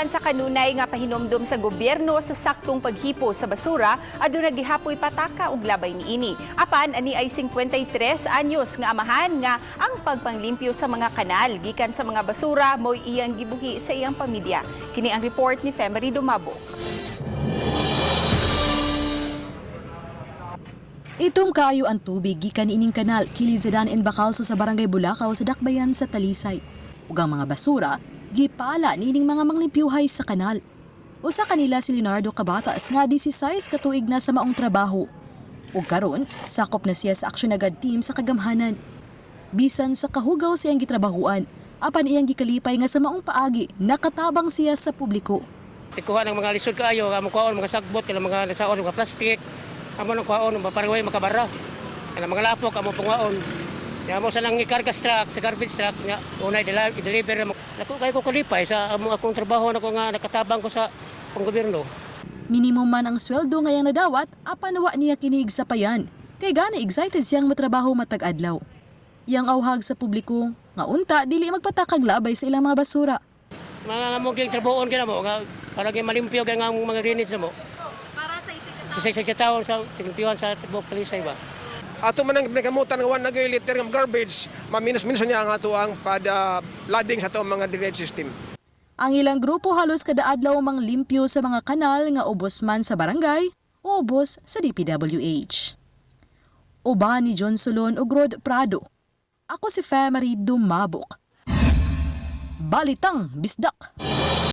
Human sa kanunay nga pahinomdom sa gobyerno sa saktong paghipo sa basura, aduna gihapoy pataka og labay niini. Apan ani ay 53 anyos nga amahan nga ang pagpanglimpyo sa mga kanal gikan sa mga basura mo'y iyang gibuhi sa iyang pamilya. Kini ang report ni Femery Dumabo. Itom kaayo ang tubig gikan ining kanal kilid sa daan and Bacalso sa barangay Bulacau sa Dakbayan sa Talisay. Ug ang mga basura gipala nining mga manglimpyuhay sa kanal. Usa kanila si Leonardo Cabatas nga 16 katuig na sa maong trabaho. Ug karon sakop na siya sa Action Agad team sa kagamhanan. Bisan sa kahugaw siyang gitrabahuan, apan iyang gikalipay nga sa maong paagi nakatabang siya sa publiko. Tikuha ng mga lisod kaayo, amo kuhaon mga sagbot, kaya mga nasaon, mga plastic, amo nang kuhaon, parangway makabara, kaya mga lapok, amo pungwaon. Kaya mo sa nang ikargas truck, sa garbage truck, nga unay i-deliver na mo. Ako kayo ko kalipay sa akong trabaho na ko nga nakatabang ko sa panggobyerno. Minimum man ang sweldo ngayang nadawat, apan wa niya kinig sa payan. Kay gana excited siyang matrabaho matag adlaw. Yang awhag sa publiko, nga unta dili magpatakag labay sa ilang mga basura. Mga muging trabahoon kina mo, nga para gyud malimpyo gyud ang mga drainage na mo. Para sa isig taon sa tiglimpyuhan sa tibok Talisay ba. Ato man ang pinakamutan nga 1 liter ng garbage, maminus-minus niya ang ato ang lading sa ato mga drainage system. Ang ilang grupo halos kada adlaw mang limpyo sa mga kanal nga ubos man sa barangay o ubos sa DPWH. Uban ni John Solon ug Rod Prado. Ako si Femery Dumabok. Balitang Bisdak.